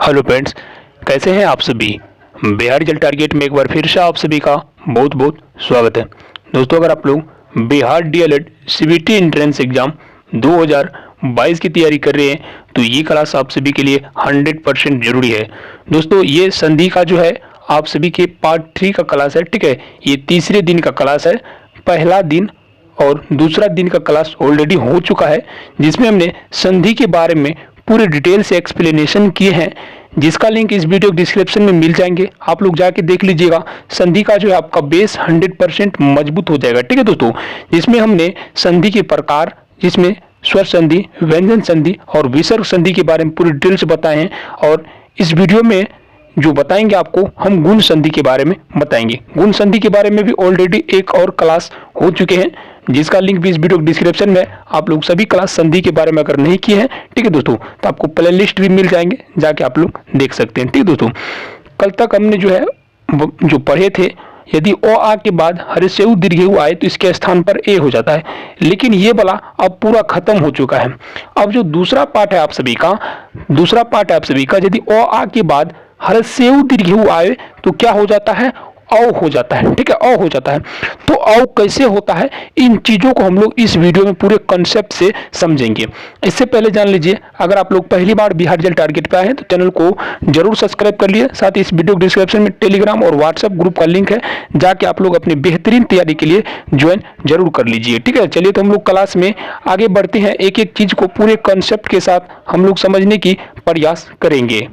Hello friends, कैसे हैं आप सभी। बिहार रिजल्ट टारगेट में एक बार फिर से आप सभी का बहुत बहुत स्वागत है। दोस्तों, अगर आप लोग Bihar DElEd CBT entrance exam 2022 की तैयारी कर रहे हैं तो ये क्लास आप सभी के लिए 100% जरूरी है। दोस्तों, ये संधि का जो है आप सभी के पार्ट 3 का क्लास है। ठीक है, ये तीसरे दिन का क्लास है। पहला दिन और दूसरा दिन का क्लास ऑलरेडी हो चुका है, जिसमें हमने संधि के बारे में पूरे डिटेल से एक्सप्लेनेशन किए हैं, जिसका लिंक इस वीडियो डिस्क्रिप्शन में मिल जाएंगे। आप लोग जाके देख लीजिएगा। संधि का जो है आपका बेस 100% मजबूत हो जाएगा। ठीक है दोस्तों, जिसमें हमने संधि के प्रकार, जिसमें स्वर संधि, व्यंजन संधि और विसर्ग संधि के बारे में पूरी डिटेल से बताए हैं। और इस वीडियो में जो बताएंगे आपको, हम गुण संधि के बारे में बताएंगे। गुण संधि के बारे में भी ऑलरेडी एक और क्लास हो चुके हैं, जिसका लिंक भी इस वीडियो डिस्क्रिप्शन में। आप लोग सभी क्लास संधि के बारे में अगर नहीं किए हैं, ठीक है दोस्तों, तो आपको प्ले लिस्ट भी मिल जाएंगे, जाके आप लोग देख सकते हैं। ठीक है दोस्तों, कल तक हमने जो है जो पढ़े थे, यदि ओ आ के बाद हर्षेउ दीर्घेउ आए तो इसके स्थान पर ए हो जाता है, लेकिन ये वाला अब पूरा खत्म हो चुका है। अब जो दूसरा पार्ट है आप सभी का, यदि ओ आ के बाद हर्षेउ दीर्घेउ आए तो क्या हो जाता है, औ हो जाता है। ठीक है, औ हो जाता है। तो औ कैसे होता है, इन चीजों को हम लोग इस वीडियो में पूरे कॉन्सेप्ट से समझेंगे। इससे पहले जान लीजिए, अगर आप लोग पहली बार बिहार रिजल्ट टारगेट पे आए हैं तो चैनल को जरूर सब्सक्राइब कर लिए। साथ ही इस वीडियो डिस्क्रिप्शन में टेलीग्राम और व्हाट्सएप ग्रुप का लिंक है, जाके आप लोग अपनी बेहतरीन तैयारी के लिए ज्वाइन जरूर कर लीजिए। ठीक है, चलिए तो हम लोग क्लास में आगे बढ़ते हैं। एक एक चीज को पूरे कॉन्सेप्ट के साथ हम लोग समझने की प्रयास करेंगे।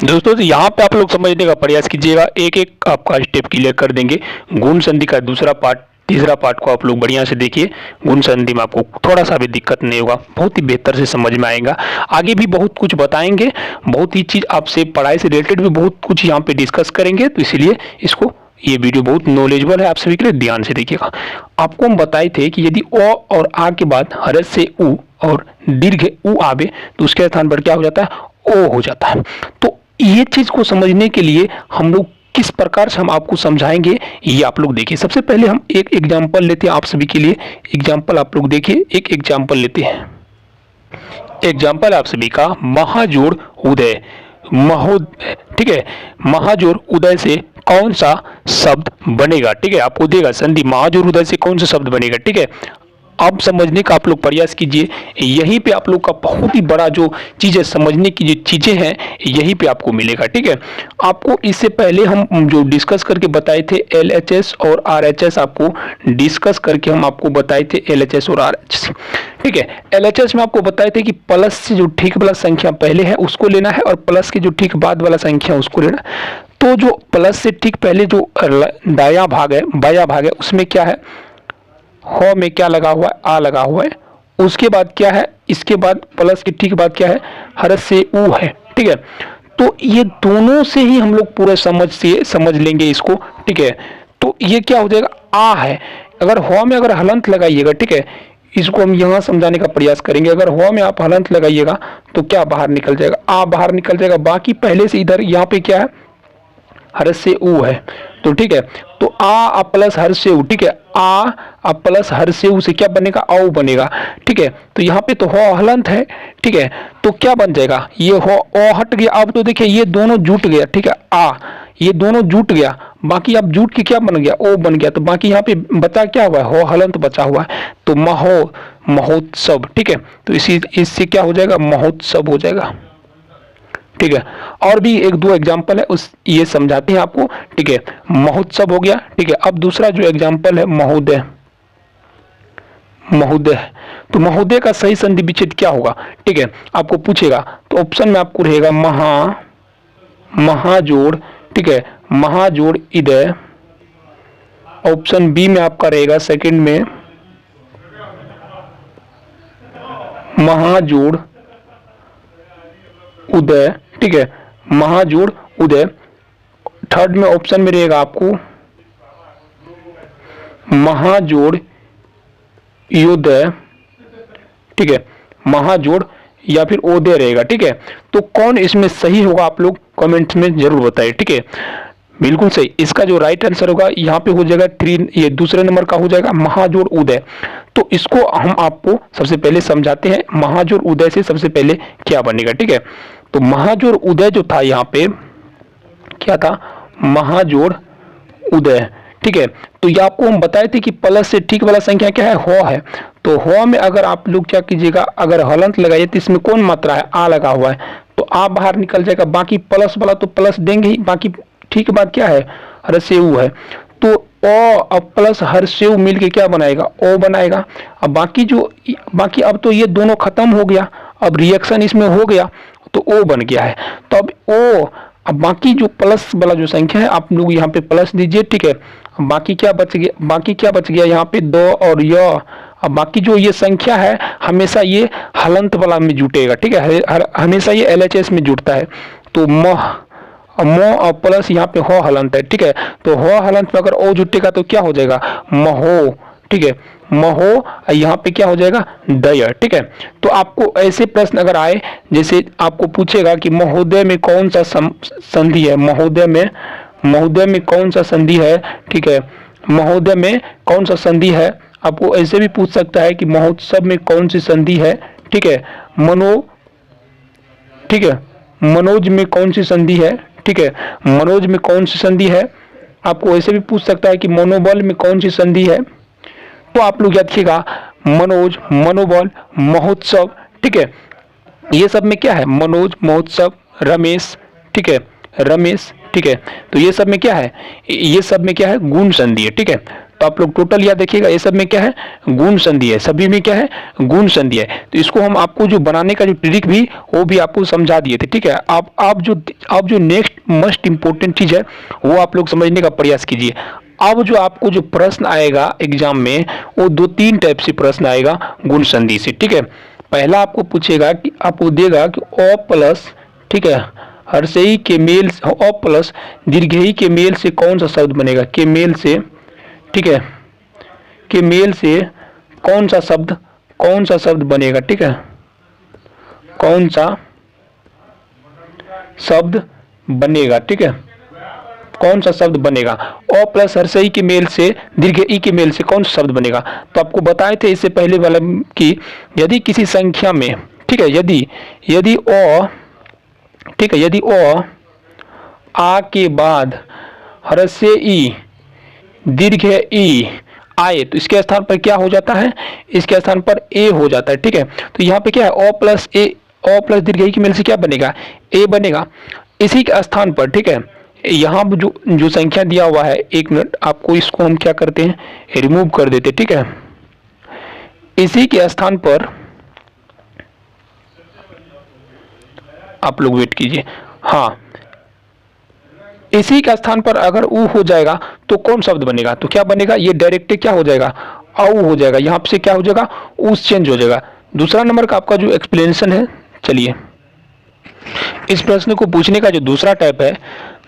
दोस्तों, तो यहाँ पे आप लोग समझने का प्रयास कीजिएगा, एक एक आपका स्टेप क्लियर कर देंगे। गुण संधि का दूसरा पार्ट, तीसरा पार्ट को आप लोग बढ़िया से देखिए। गुण संधि में आपको थोड़ा सा भी दिक्कत नहीं होगा, बहुत ही बेहतर से समझ में आएगा। आगे भी बहुत कुछ बताएंगे, बहुत ही चीज आपसे पढ़ाई से रिलेटेड भी बहुत कुछ यहाँ पे डिस्कस करेंगे, तो इसलिए इसको, ये वीडियो बहुत नॉलेजेबल है आप सभी के लिए, ध्यान से देखिएगा। आपको हम बताए थे कि यदि ओ और आ के बाद हर्ष से उ और दीर्घ उ आवे तो उसके स्थान पर क्या हो जाता है, ओ हो जाता है। तो ये चीज को समझने के लिए हम लोग किस प्रकार से हम आपको समझाएंगे, ये आप लोग देखिए। सबसे पहले हम एक एग्जांपल लेते हैं आप सभी के लिए। एग्जांपल आप लोग देखिए, एक एग्जांपल लेते हैं। एग्जांपल आप सभी का महाजोड़ उदय, महोदय। ठीक है, महाजोड़ उदय से कौन सा शब्द बनेगा। ठीक है, आपको देगा संधि महाजोड़ उदय से कौन सा शब्द बनेगा। ठीक है, अब समझने का आप लोग प्रयास कीजिए। यहीं पे आप लोग का बहुत ही बड़ा जो चीजें, समझने की जो चीजें हैं, यहीं पे आपको मिलेगा। ठीक है, आपको इससे पहले हम जो डिस्कस करके बताए थे LHS और RHS, आपको डिस्कस करके हम आपको बताए थे LHS और RHS। ठीक है, LHS में आपको बताए थे कि प्लस से जो ठीक वाला संख्या पहले है उसको लेना है, और प्लस के जो ठीक बाद वाला संख्या उसको लेना है। तो जो प्लस से ठीक पहले जो दायां भाग है, बायां भाग है, उसमें क्या है, हो में क्या लगा हुआ है, आ लगा हुआ है। उसके बाद क्या है, इसके बाद प्लस के ठीक बाद क्या है, हर्ष से ऊ है। ठीक है, तो ये दोनों से ही हम लोग पूरे समझ लेंगे इसको। ठीक है, तो ये क्या हो जाएगा, आ है। अगर हो में अगर हलंत लगाइएगा, ठीक है, इसको हम यहाँ समझाने का प्रयास करेंगे। अगर हो में आप हलंत लगाइएगा तो क्या बाहर निकल जाएगा, आ बाहर निकल जाएगा। बाकी पहले से इधर यहाँ पे क्या है, हर्ष से ऊ है। तो ठीक है, तो आ प्लस हर्ष से ऊ। ठीक है, आ प्लस हर्ष से ऊ से क्या बनेगा, औ बनेगा। ठीक है, तो यहाँ पे तो हो हलंत है। ठीक है, तो क्या बन जाएगा, ये हो ओ हट गया। अब तो देखिए ये दोनों जुट गया। ठीक है, ये दोनों जुट गया, बाकी अब जुट के क्या बन गया, ओ बन गया। तो बाकी यहाँ पे बचा क्या हुआ है, हो हलंत बचा हुआ है, तो महोत्सव। ठीक है, तो इससे क्या हो जाएगा, महोत्सव हो जाएगा। ठीक है, और भी एक दो एग्जाम्पल है, उस ये समझाते हैं आपको। ठीक है, महोत्सव हो गया। ठीक है, अब दूसरा जो एग्जाम्पल है, महोदय। महोदय, तो महोदय का सही संधि विच्छेद क्या होगा। ठीक है, आपको पूछेगा तो ऑप्शन में आपको रहेगा महाजोड़। ठीक है, महाजोड़ इदय। ऑप्शन बी में आपका रहेगा सेकंड में महाजोड़ उदय। ठीक है, महाजोड़ उदय। थर्ड में ऑप्शन में रहेगा आपको महाजोड़ योदय। ठीक है, महाजोड़ या फिर ओदय रहेगा। ठीक है, तो कौन इसमें सही होगा आप लोग कमेंट में जरूर बताइए। ठीक है, बिल्कुल सही। इसका जो राइट आंसर होगा यहाँ पे हो जाएगा 3, ये दूसरे नंबर का हो जाएगा महाजोड़ उदय। तो इसको हम आपको सबसे पहले समझाते हैं, महाजोड़ उदय से सबसे पहले क्या बनेगा। ठीक है, तो महाजोड़ उदय जो था यहाँ पे क्या था, महाजोड़ उदय। ठीक है, तो ये आपको हम बताए थे कि प्लस से ठीक वाला संख्या क्या है, हो है। तो हो में अगर आप लोग क्या कीजिएगा, अगर हलंत लगाइए तो इसमें कौन मात्रा है, आ लगा हुआ है, तो आ बाहर निकल जाएगा। बाकी प्लस वाला तो प्लस देंगे ही, बाकी ठीक बात क्या है, हरसेऊ है। तो ओ अब प्लस हरसेऊ मिलके क्या बनाएगा, ओ बनाएगा। अब बाकी अब तो ये दोनों खत्म हो गया, अब रिएक्शन इसमें हो गया तो ओ बन गया है। तो अब ओ, अब बाकी जो प्लस वाला जो संख्या है आप लोग यहाँ पे प्लस दीजिए। ठीक है, बाकी क्या बच गया, यहाँ पे दो और य। अब बाकी जो ये संख्या है हमेशा ये हलंत वाला में जुटेगा। ठीक है, हमेशा ये LHS में जुटता है। तो मो और प्लस यहाँ पे हो हलंत है। ठीक है, तो हो हलंत में अगर ओ जुटेगा तो क्या हो जाएगा, महो। ठीक है, महो, यहाँ पे क्या हो जाएगा, दय। ठीक है, तो आपको ऐसे प्रश्न अगर आए, जैसे आपको पूछेगा कि महोदय में कौन सा संधि है, महोदय में कौन सा संधि है। ठीक है, महोदय में कौन सा संधि है, आपको ऐसे भी पूछ सकता है कि महोत्सव में कौन सी संधि है। ठीक है, मनोज में कौन सी संधि है। ठीक है, मनोज में कौन सी संधि है, आपको ऐसे भी पूछ सकता है कि मनोबल में कौन सी संधि है। तो आप लोग याद रखिएगा, मनोज, मनोबल, महोत्सव। ठीक है, ये सब में क्या है, मनोज, महोत्सव, रमेश। ठीक है, रमेश। ठीक है, तो ये सब में क्या है, ये सब में क्या है, गुण संधि है। ठीक है, तो आप लोग टोटल याद देखिएगा, ये सब में क्या है, गुण संधि है, सभी में क्या है, गुण संधि है। तो इसको हम आपको जो बनाने का जो ट्रिक भी वो भी आपको समझा दिए थे। ठीक है, आप जो नेक्स्ट मोस्ट इंपोर्टेंट चीज है वो आप लोग समझने का प्रयास कीजिए। अब जो आपको जो प्रश्न आएगा एग्जाम में वो 2-3 टाइप से प्रश्न आएगा गुण संधि से। ठीक है, पहला आपको पूछेगा कि आपको देगा कि ओ प्लस, ठीक है, हर्षई के मेल, ओ प्लस दीर्घई के मेल से कौन सा शब्द बनेगा, के मेल से। ठीक है, के मेल से कौन सा शब्द बनेगा। ठीक है, कौन सा शब्द बनेगा। ठीक है, कौन सा शब्द बनेगा, ओ प्लस हर्षई के मेल से दीर्घ ई के मेल से कौन सा शब्द बनेगा। तो आपको बताए थे इससे पहले वाला कि यदि किसी संख्या में, ठीक है, यदि ओ, ठीक है, यदि ओ आ के बाद हर्षे ई दीर्घ ई आए तो इसके स्थान पर क्या हो जाता है, इसके स्थान पर ए हो जाता है। ठीक है, तो यहाँ पे क्या है, ओ प्लस दीर्घ ई के मेल से क्या बनेगा, ए बनेगा। इसी के स्थान पर, ठीक है, यहाँ जो संख्या दिया हुआ है, 1 मिनट, आपको इसको हम क्या करते हैं, रिमूव कर देते। ठीक है, इसी के स्थान पर आप लोग वेट कीजिए, हाँ, इसी के स्थान पर अगर ऊ हो जाएगा तो कौन शब्द बनेगा, तो क्या बनेगा, ये डायरेक्ट क्या हो जाएगा, आऊ हो जाएगा। यहाँ से क्या हो जाएगा, उस चेंज हो जाएगा। दूसरा नंबर का आपका जो एक्सप्लेनेशन है, चलिए इस प्रश्न को पूछने का जो दूसरा टाइप है,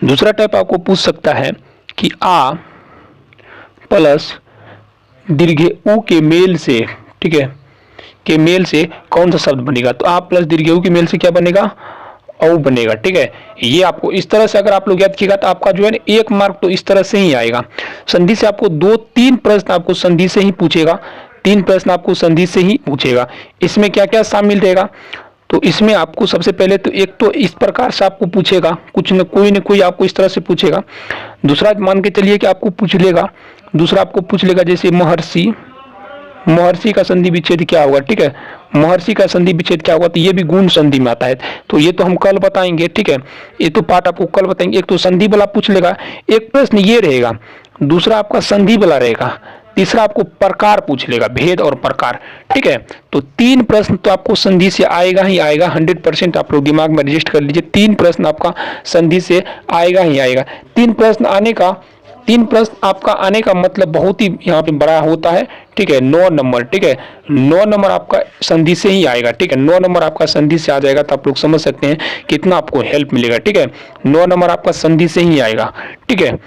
दूसरा टाइप आपको पूछ सकता है कि आ प्लस दीर्घ ऊ के मेल से, ठीक है, के मेल से कौन सा शब्द बनेगा। तो आ प्लस दीर्घ ऊ के मेल से क्या बनेगा, औ बनेगा। ठीक है, ये आपको इस तरह से अगर आप लोग याद कीजिएगा तो आपका जो है ना 1 मार्क तो इस तरह से ही आएगा। संधि से आपको 2-3 प्रश्न आपको संधि से ही पूछेगा, 3 प्रश्न आपको संधि से ही पूछेगा। इसमें क्या क्या शामिल रहेगा, तो इसमें आपको सबसे पहले तो एक तो इस प्रकार से आपको पूछेगा, कुछ न कोई आपको इस तरह से पूछेगा। दूसरा मान के चलिए कि आपको पूछ लेगा, दूसरा आपको पूछ लेगा जैसे महर्षि का संधि विच्छेद क्या होगा। ठीक है, महर्षि का संधि विच्छेद क्या होगा, तो ये भी गुण संधि में आता है। तो ये तो हम कल बताएंगे। ठीक है, ये तो पार्ट आपको कल बताएंगे। एक तो संधि वाला पूछ लेगा, एक प्रश्न ये रहेगा, दूसरा आपका संधि वाला रहेगा, तीसरा आपको प्रकार पूछ लेगा, भेद और प्रकार। ठीक है, तो 3 प्रश्न तो आपको संधि से आएगा ही आएगा, 100% आप लोग दिमाग में रजिस्टर कर लीजिए। 3 प्रश्न आपका संधि से आएगा ही आएगा। 3 प्रश्न आपका आने का मतलब बहुत ही यहाँ पे बड़ा होता है। ठीक है, 9 नंबर, ठीक है, 9 नंबर आपका संधि से ही आएगा। ठीक है, 9 नंबर आपका संधि से आ जाएगा, तो आप लोग समझ सकते हैं कितना आपको हेल्प मिलेगा। ठीक है, 9 नंबर आपका संधि से ही आएगा। ठीक है,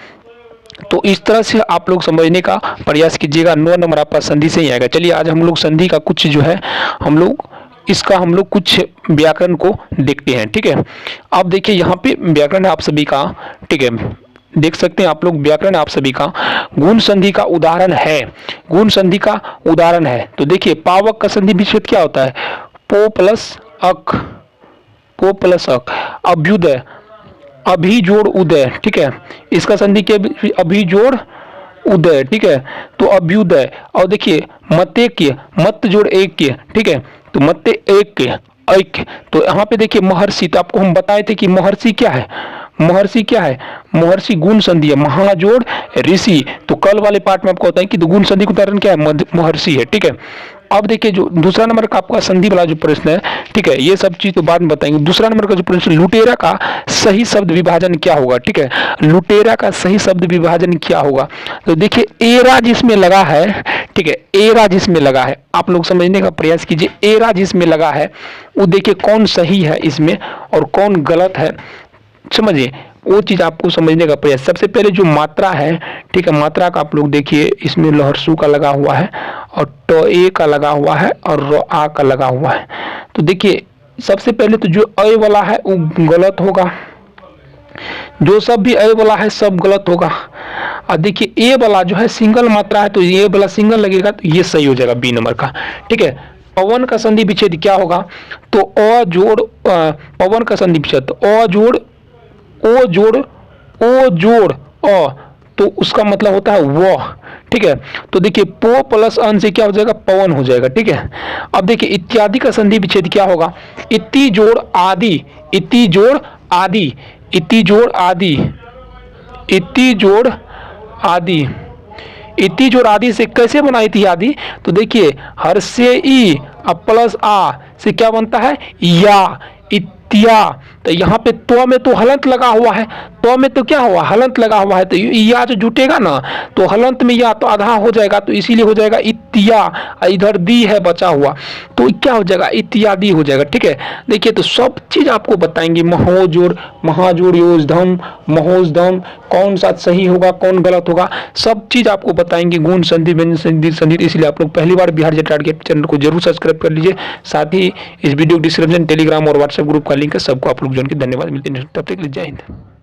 तो इस तरह से आप लोग समझने का प्रयास कीजिएगा, 9 नंबर आपका संधि से ही आएगा। चलिए आज हम लोग संधि का कुछ जो है हम लोग कुछ व्याकरण को देखते हैं। ठीक है, आप देखिए यहाँ पे व्याकरण आप सभी का, ठीक है, देख सकते हैं आप लोग व्याकरण आप सभी का गुण संधि का उदाहरण है, गुण संधि का उदाहरण है। तो देखिए पावक का संधि विच्छेद क्या होता है, पो प्लस अक, पो प्लस अक, अभ्युदय, अभी जोड़ उदय, ठीक है, इसका संधि क्या, अभी जोड़ उदय, ठीक है, तो अभ्युदय। और देखिए मतेक्य, मत जोड़ एक, ठीक है, तो मत्ते एक ऐक्य, तो यहाँ पे देखिए महर्षि, तो आपको हम बताए थे कि महर्षि क्या है, महर्षि क्या है, महर्षि गुण संधि है, महाजोड़ ऋषि, तो कल वाले पार्ट में आपको बताएं कि गुण संधि का उदाहरण क्या है, महर्षि है, ठीक है। अब देखिए जो दूसरा नंबर का आपका संधि वाला जो प्रश्न है, ठीक है, ये सब चीज तो बाद में बताएंगे। दूसरा नंबर का जो प्रश्न, लुटेरा का सही शब्द विभाजन क्या होगा, ठीक है, लुटेरा का सही शब्द विभाजन क्या होगा, तो देखिए एरा जिसमें लगा है, ठीक है, एरा जिसमें लगा है, आप लोग समझने का प्रयास कीजिए, एरा जिसमें लगा है वो देखिए कौन सही है इसमें और कौन गलत है, समझिए वो चीज आपको समझने का प्रयास। सबसे पहले जो मात्रा है, ठीक है, मात्रा का आप लोग देखिए, इसमें लहरसू का लगा हुआ है और ट ए का लगा हुआ है और र आ का लगा हुआ है। तो देखिए सबसे पहले तो जो अ वाला है वो गलत होगा, जो सब भी अ वाला है सब गलत होगा। और देखिए ए वाला जो है सिंगल मात्रा है, तो ये वाला सिंगल लगेगा, तो ये सही हो जाएगा बी नंबर का, ठीक है। पवन का संधि विच्छेद क्या होगा, तो अ जोड़ पवन का संधि विच्छेद, अ जोड़ ओ जोड़ ओ जोड़ अ, तो उसका मतलब होता है वह, ठीक है। तो देखिए पो प्लस अन से क्या हो जाएगा, पवन हो जाएगा, ठीक है। अब देखिए इत्यादि का संधि विच्छेद क्या होगा, इति जोड़ आदि, इति जोड़ आदि, इति जोड़ आदि, इति जोड़ आदि, इति जोड़ आदि से कैसे बनाई थी आदि, तो देखिए हर से ई अब प्लस आ से क्या बनता है, या, इत्या, तो यहाँ पे तो में तो हलंत लगा हुआ है, तो में तो क्या हुआ, हलंत लगा हुआ है, तो या जो जुटेगा ना तो हलंत में या तो आधा हो जाएगा, तो इसीलिए हो जाएगा इत्या, इधर दी है बचा हुआ, तो क्या हो जाएगा, इत्यादि हो जाएगा, ठीक है। देखिए तो सब चीज आपको बताएंगे, महोजोड़, महाजोड़, योजधम, महोजधम, कौन सा सही होगा कौन गलत होगा, सब चीज आपको बताएंगे, गुण संधि, व्यंजन संधि, संधि। इसलिए आप लोग पहली बार बिहार जेट टारगेट चैनल को जरूर सब्सक्राइब कर लीजिए। साथ ही इस वीडियो डिस्क्रिप्शन टेलीग्राम और व्हाट्सएप ग्रुप का लिंक है, सबको आप लोग ज्वाइन कीजिए। धन्यवाद, मिलते हैं तब तक के लिए, जय हिंद।